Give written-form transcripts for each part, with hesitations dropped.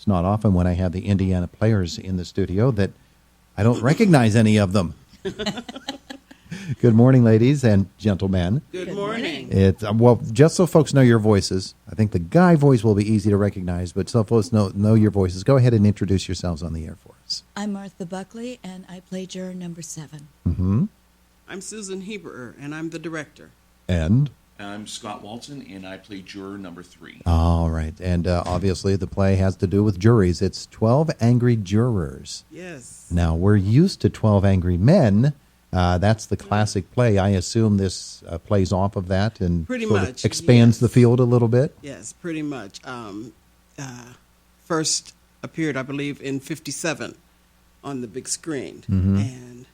It's not often when I have the Indiana players in the studio that I don't recognize any of them. Good morning, ladies and gentlemen. Good morning. It's well, just so folks know your voices. I think the guy voice will be easy to recognize, but so folks know your voices. Go ahead and introduce yourselves on the air for us. I'm Martha Buckley, and I play juror number 7. Mm-hmm. I'm Susan Heberer, and I'm the director. And? I'm Scott Walton, and I play juror number 3. All right. And obviously the play has to do with juries. It's 12 Angry Jurors. Yes. Now, we're used to 12 Angry Men. That's the classic play. I assume this plays off of that and pretty sort of much expands the field a little bit? Yes, pretty much. First appeared, I believe, in 1957 on the big screen, and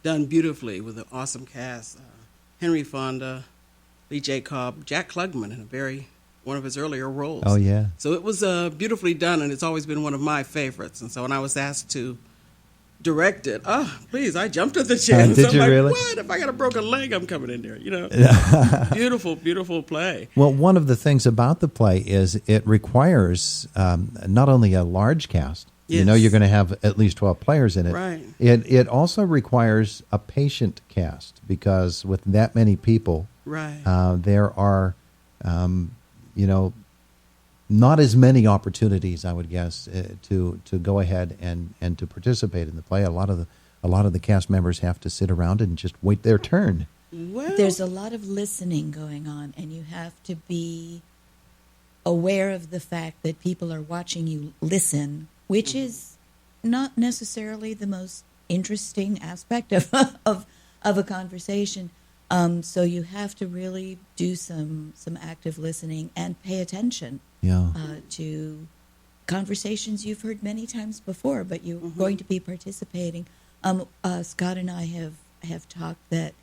done beautifully with an awesome cast. Henry Fonda, Lee J. Cobb, Jack Klugman in one of his earlier roles. Oh, yeah. So it was beautifully done, and it's always been one of my favorites. And so when I was asked to direct it, please, I jumped at the chance. Did I'm you like, really? what? If I got a broken leg, I'm coming in there, Beautiful, beautiful play. Well, one of the things about the play is it requires not only a large cast. Yes. You know you're going to have at least 12 players in it. Right. It also requires a patient cast because with that many people, Right. there are, not as many opportunities, I would guess, to go ahead and to participate in the play. A lot of the cast members have to sit around and just wait their turn. Well, There's a lot of listening going on, and you have to be aware of the fact that people are watching you listen, which is not necessarily the most interesting aspect of a conversation. So you have to really do some active listening and pay attention to conversations you've heard many times before, but you're going to be participating. Scott and I have talked that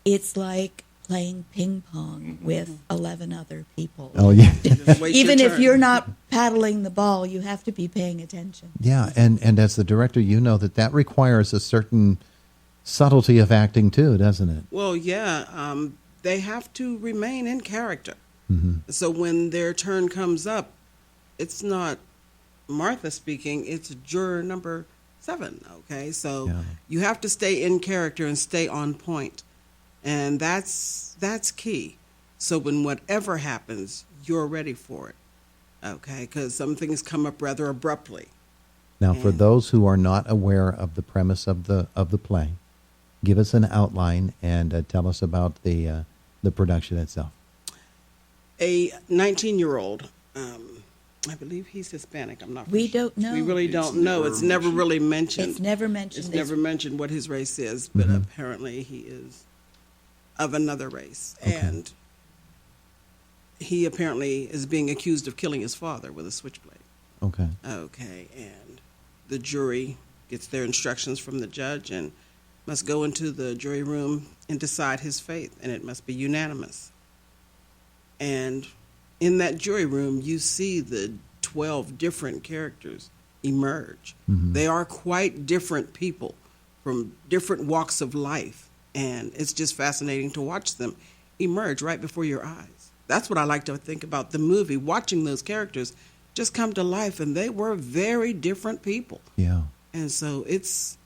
it's like playing ping pong with 11 other people. Oh, yeah. Even if you're not paddling the ball, you have to be paying attention. Yeah, and as the director, you know that requires a certain subtlety of acting too, doesn't it? Well, yeah. They have to remain in character. Mm-hmm. So when their turn comes up, it's not Martha speaking, it's juror number 7, okay? So you have to stay in character and stay on point. And that's key. So when whatever happens, you're ready for it, okay? Because some things come up rather abruptly. Now, for those who are not aware of the premise of the play, give us an outline and tell us about the production itself. A 19-year-old, I believe he's Hispanic. I'm not. We don't know. We really don't know. It's never really mentioned. It's never mentioned. It's never mentioned what his race is, but apparently he is of another race, and he apparently is being accused of killing his father with a switchblade. Okay. Okay, and the jury gets their instructions from the judge and must go into the jury room and decide his fate, and it must be unanimous. And in that jury room, you see the 12 different characters emerge. They are quite different people from different walks of life, and it's just fascinating to watch them emerge right before your eyes. That's what I like to think about the movie, watching those characters just come to life, and they were very different people. Yeah. And so it's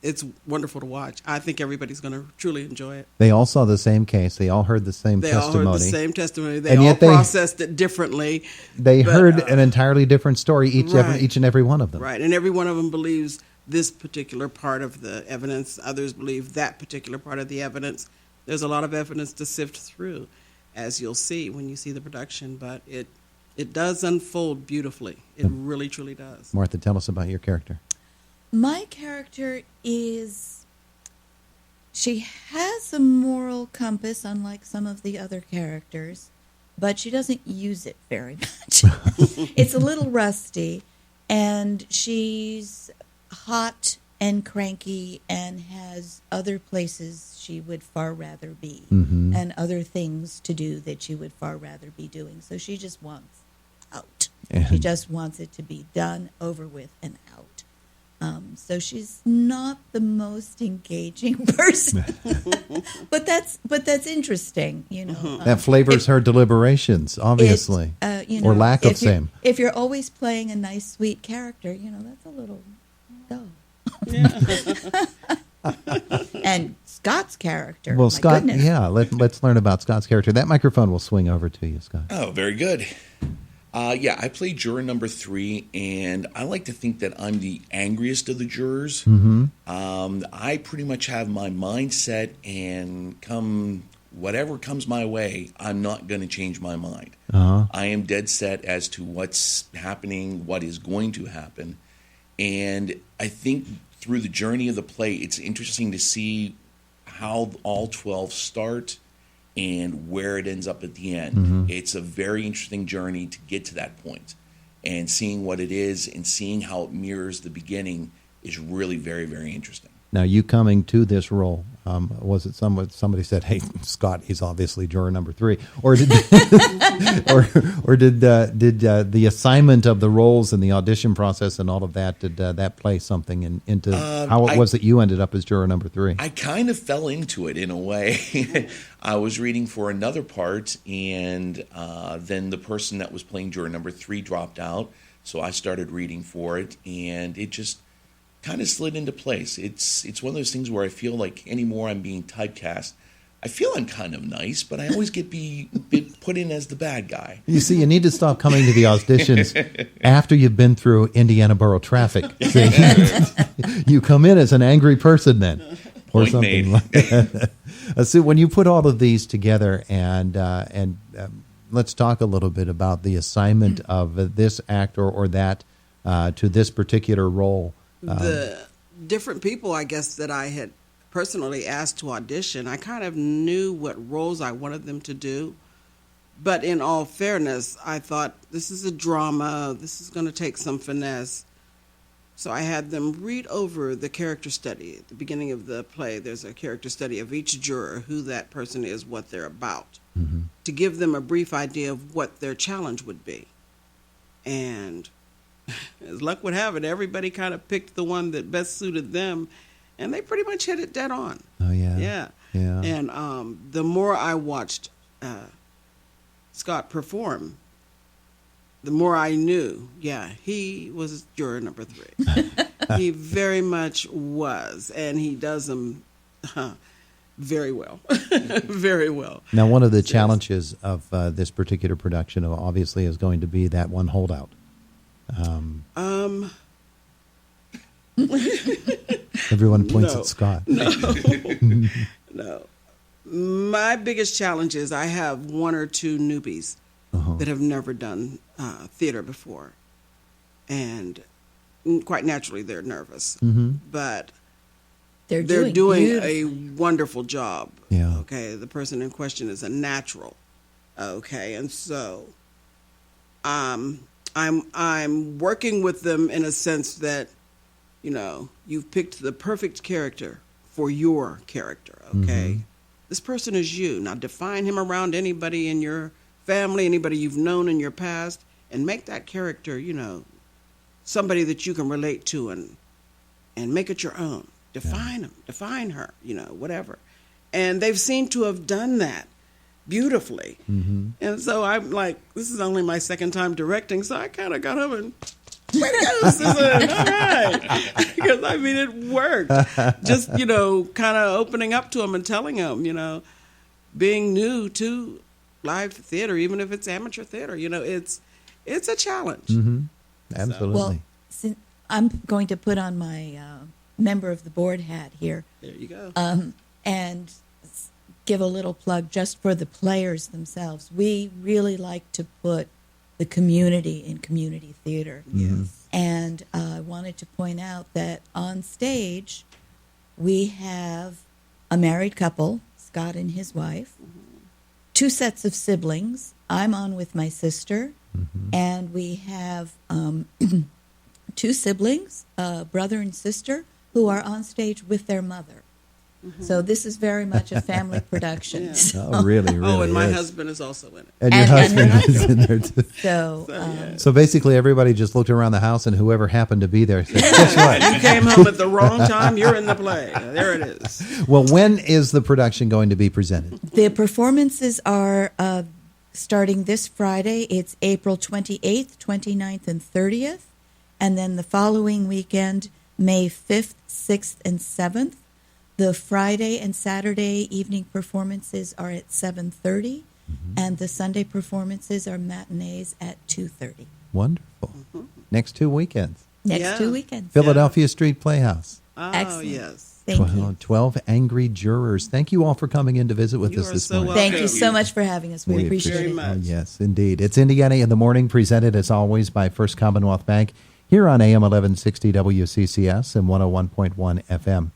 wonderful to watch. I think everybody's going to truly enjoy it. They all saw the same case. They all heard the same testimony. They all heard the same testimony. They And all yet they- processed it differently. They But, heard an entirely different story, each and every one of them. Right, and every one of them believes this particular part of the evidence. Others believe that particular part of the evidence. There's a lot of evidence to sift through, as you'll see when you see the production. But it does unfold beautifully. It really, truly does. Martha, tell us about your character. My character she has a moral compass, unlike some of the other characters, but she doesn't use it very much. It's a little rusty, and she's hot and cranky and has other places she would far rather be and other things to do that she would far rather be doing. So she just wants out. She just wants it to be done, over with, and out. So she's not the most engaging person, but that's interesting, you know. That flavors her deliberations, obviously, You or know, lack of same. If you're always playing a nice, sweet character, you know, that's a little dull. And Scott's character. Well, my Scott, goodness. yeah, let's learn about Scott's character. That microphone will swing over to you, Scott. Oh, very good. Yeah, I play juror number 3, and I like to think that I'm the angriest of the jurors. I pretty much have my mindset, and whatever comes my way, I'm not going to change my mind. I am dead set as to what's happening, what is going to happen. And I think through the journey of the play, it's interesting to see how all 12 start and where it ends up at the end. It's a very interesting journey to get to that point. And seeing what it is and seeing how it mirrors the beginning is really very, very interesting. Now, you coming to this role, was it somebody said, "Hey, Scott, he's obviously juror number 3," or did or did the assignment of the roles and the audition process and all of that did that play something into how it was that you ended up as juror number 3? I kind of fell into it in a way. I was reading for another part, and then the person that was playing juror number 3 dropped out, so I started reading for it, and it just kind of slid into place. It's one of those things where I feel like anymore I'm being typecast. I feel I'm kind of nice, but I always get put in as the bad guy. You see, you need to stop coming to the auditions after you've been through Indiana borough traffic. See? You come in as an angry person then, or Point something made. like that. So when you put all of these together, and let's talk a little bit about the assignment of this actor or that to this particular role. The different people, I guess, that I had personally asked to audition, I kind of knew what roles I wanted them to do. But in all fairness, I thought, this is a drama. This is going to take some finesse. So I had them read over the character study. At the beginning of the play, there's a character study of each juror, who that person is, what they're about, to give them a brief idea of what their challenge would be. And as luck would have it, everybody kind of picked the one that best suited them, and they pretty much hit it dead on. Oh, yeah. Yeah. And the more I watched Scott perform, the more I knew, he was juror number 3. He very much was, and he does them very well. Very well. Now, one of the challenges of this particular production, obviously, is going to be that one holdout. Everyone points at Scott. No. My biggest challenge is I have 1 or 2 newbies that have never done theater before. And quite naturally, they're nervous. But they're doing a wonderful job. Yeah. Okay. The person in question is a natural. Okay. And so I'm working with them in a sense that, you know, you've picked the perfect character for your character, okay? This person is you. Now define him around anybody in your family, anybody you've known in your past, and make that character, you know, somebody that you can relate to and make it your own. Define him, define her, you know, whatever. And they've seemed to have done that beautifully. And so I'm like, this is only my second time directing, so I kind of got home and way to go, Susan. All right. Because, I mean, it worked. Just, you know, kind of opening up to him and telling him, you know, being new to live theater, even if it's amateur theater, you know, it's a challenge. Absolutely. Well, since I'm going to put on my member of the board hat here. There you go. And give a little plug just for the players themselves. We really like to put the community in community theater. Yes. And I wanted to point out that on stage, we have a married couple, Scott and his wife, 2 sets of siblings. I'm on with my sister, and we have 2 siblings, brother and sister, who are on stage with their mother. So this is very much a family production. Yeah. So, Oh, really, really. Oh, and my is. husband is also in it. And your And her husband is in there too. so So basically, everybody just looked around the house, and whoever happened to be there said, "Guess what? You came home at the wrong time. You're in the play. There it is. Well, when is the production going to be presented?" the performances are starting this Friday. It's April 28th, 29th, and 30th. And then the following weekend, May 5th, 6th, and 7th. The Friday and Saturday evening performances are at 7:30, and the Sunday performances are matinees at 2:30. Wonderful. Next 2 weekends. Next Yeah. 2 weekends. Philadelphia Street Playhouse. Oh, Excellent. yes. Thank you. 12 Angry Jurors. Thank you all for coming in to visit with You us are this so morning. welcome. Thank you so much for having us. We appreciate very it. much. Oh, yes, indeed. It's Indiana in the Morning, presented as always by First Commonwealth Bank here on AM 1160 WCCS and 101.1 FM.